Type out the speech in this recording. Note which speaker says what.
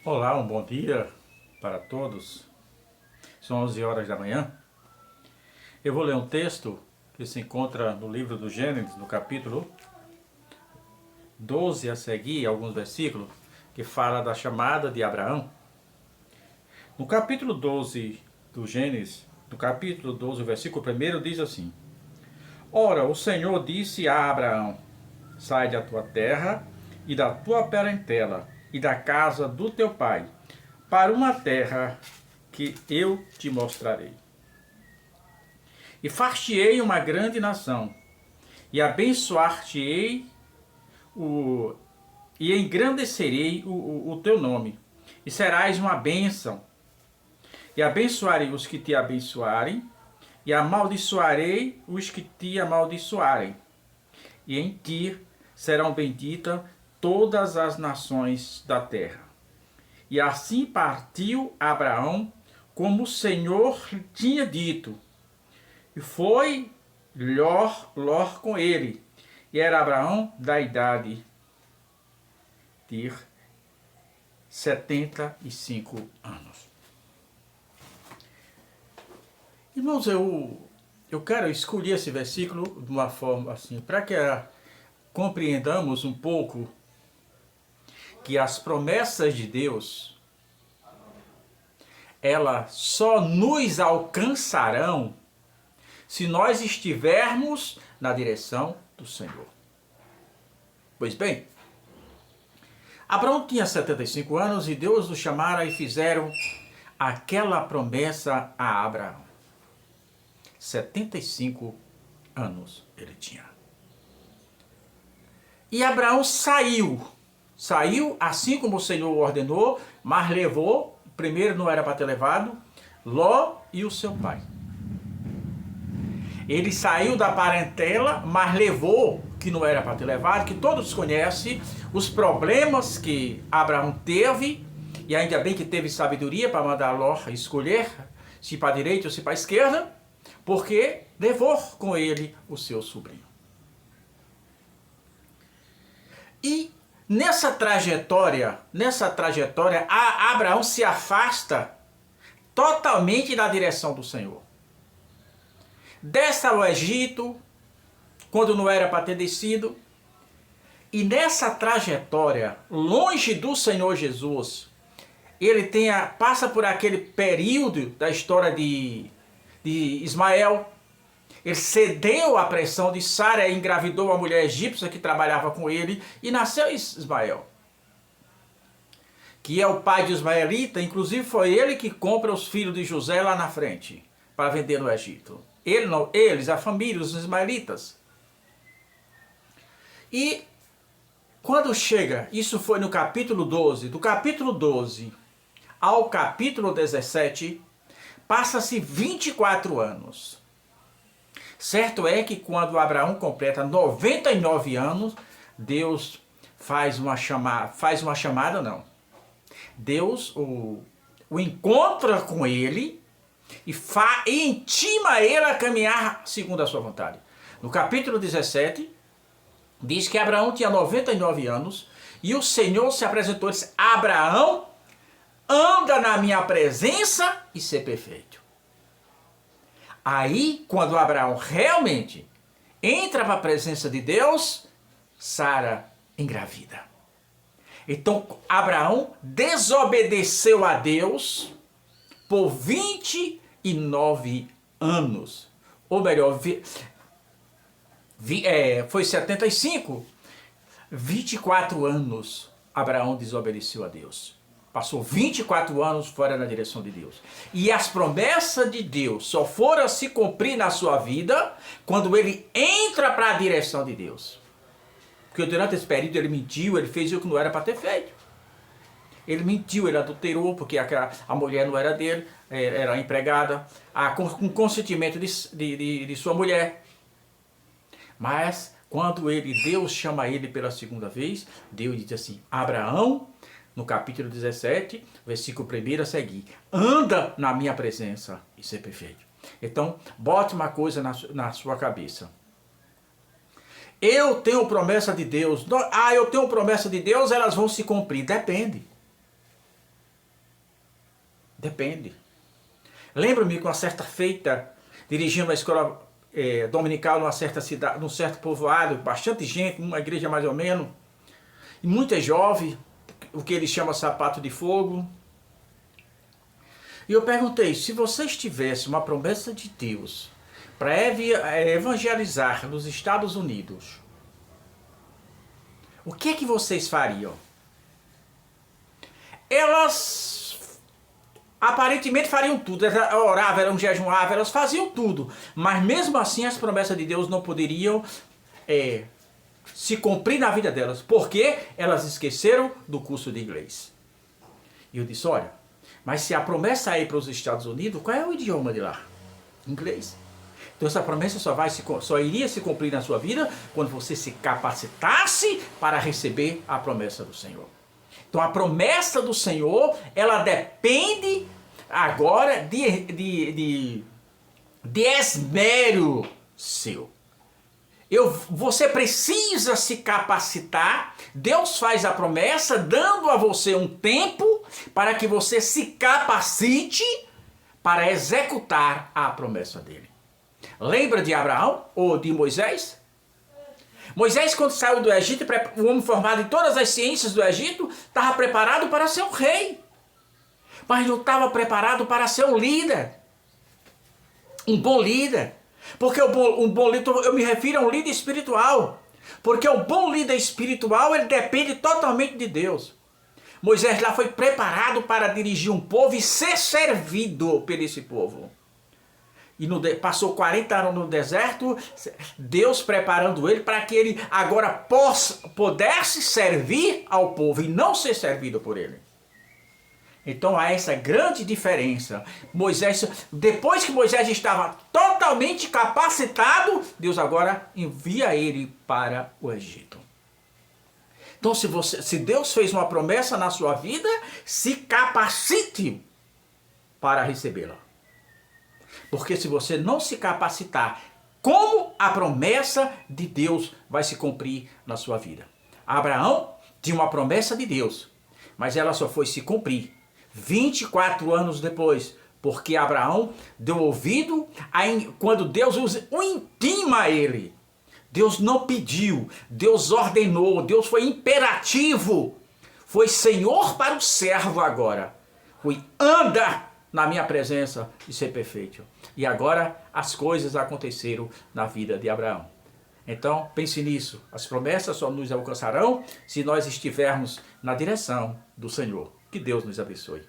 Speaker 1: Olá, um bom dia para todos. São 11 horas da manhã. Eu vou ler um texto que se encontra no livro do Gênesis, no capítulo 12 a seguir, alguns versículos, que fala da chamada de Abraão. No capítulo 12 do Gênesis, no capítulo 12, o versículo 1 diz assim: Ora, o Senhor disse a Abraão: Sai da tua terra e da tua parentela e da casa do teu pai, para uma terra que eu te mostrarei. E far-te-ei uma grande nação, e abençoar-te-ei e engrandecerei o teu nome, e serás uma bênção. E abençoarei os que te abençoarem, e amaldiçoarei os que te amaldiçoarem. E em ti serão benditas todas as nações da terra. E assim partiu Abraão, como o Senhor tinha dito, e foi Ló com ele. E era Abraão da idade de 75 anos. Irmãos, eu quero escolher esse versículo de uma forma assim, para que compreendamos um pouco que as promessas de Deus, elas só nos alcançarão se nós estivermos na direção do Senhor. Pois bem, Abraão tinha 75 anos e Deus o chamara e fizeram aquela promessa a Abraão. 75 anos ele tinha. E Abraão saiu assim como o Senhor ordenou, mas levou, primeiro não era para ter levado, Ló e o seu pai. Ele saiu da parentela, mas levou, que não era para ter levado, que todos conhecem, os problemas que Abraão teve, e ainda bem que teve sabedoria para mandar Ló escolher, se para a direita ou se para a esquerda, porque levou com ele o seu sobrinho. E nessa trajetória, Abraão se afasta totalmente da direção do Senhor. Desce ao Egito, quando não era para ter descido, e nessa trajetória, longe do Senhor Jesus, ele passa por aquele período da história de Ismael. Ele cedeu à pressão de Sara, engravidou uma mulher egípcia que trabalhava com ele e nasceu Ismael, que é o pai de Ismaelita. Inclusive foi ele que compra os filhos de José lá na frente para vender no Egito. Eles, a família, os ismaelitas. E quando chega, isso foi no capítulo 12, do capítulo 12 ao capítulo 17, passa-se 24 anos. Certo é que quando Abraão completa 99 anos, Deus faz uma chamada, não. Deus o encontra com ele e intima ele a caminhar segundo a sua vontade. No capítulo 17, diz que Abraão tinha 99 anos e o Senhor se apresentou e disse: Abraão, anda na minha presença e ser perfeito. Aí, quando Abraão realmente entra para a presença de Deus, Sara engravida. Então, Abraão desobedeceu a Deus por 29 anos. Ou melhor, foi 75, 24 anos Abraão desobedeceu a Deus. Passou 24 anos fora da direção de Deus. E as promessas de Deus só foram se cumprir na sua vida quando ele entra para a direção de Deus. Porque durante esse período ele mentiu, ele fez o que não era para ter feito. Ele mentiu, ele adulterou, porque a mulher não era dele, era empregada, com consentimento de sua mulher. Mas quando Deus chama ele pela segunda vez, Deus diz assim: Abraão, no capítulo 17, versículo 1 a seguir: anda na minha presença e ser perfeito. Então, bote uma coisa na sua cabeça. Eu tenho promessa de Deus. Eu tenho promessa de Deus, elas vão se cumprir. Depende. Depende. Lembro-me que uma certa feita, dirigindo uma escola dominical numa certa cidade, num certo povoado, bastante gente, uma igreja mais ou menos, e muita jovem, o que eles chamam sapato de fogo. E eu perguntei, se vocês tivessem uma promessa de Deus para evangelizar nos Estados Unidos, o que é que vocês fariam? Elas aparentemente fariam tudo, elas oravam, elas jejuavam, elas faziam tudo, mas mesmo assim as promessas de Deus não poderiam se cumprir na vida delas, porque elas esqueceram do curso de inglês. E eu disse, olha, mas se a promessa é ir para os Estados Unidos, qual é o idioma de lá? Inglês. Então essa promessa só iria se cumprir na sua vida quando você se capacitasse para receber a promessa do Senhor. Então a promessa do Senhor, ela depende agora de esmero seu. Você precisa se capacitar. Deus faz a promessa dando a você um tempo para que você se capacite para executar a promessa dele. Lembra de Abraão ou de Moisés? Moisés, quando saiu do Egito, o homem formado em todas as ciências do Egito, estava preparado para ser um rei. Mas não estava preparado para ser um líder. Um bom líder. Porque um bom líder, eu me refiro a um líder espiritual. Porque o bom líder espiritual, ele depende totalmente de Deus. Moisés lá foi preparado para dirigir um povo e ser servido por esse povo. E passou 40 anos no deserto, Deus preparando ele para que ele agora pudesse servir ao povo e não ser servido por ele. Então há essa grande diferença. Depois que Moisés estava totalmente capacitado, Deus agora envia ele para o Egito. Então se Deus fez uma promessa na sua vida, se capacite para recebê-la. Porque se você não se capacitar, como a promessa de Deus vai se cumprir na sua vida? Abraão tinha uma promessa de Deus, mas ela só foi se cumprir 24 anos depois, porque Abraão deu ouvido quando Deus o intima a ele. Deus não pediu, Deus ordenou, Deus foi imperativo, foi Senhor para o servo agora. Foi anda na minha presença e ser perfeito. E agora as coisas aconteceram na vida de Abraão. Então pense nisso, as promessas só nos alcançarão se nós estivermos na direção do Senhor. Que Deus nos abençoe.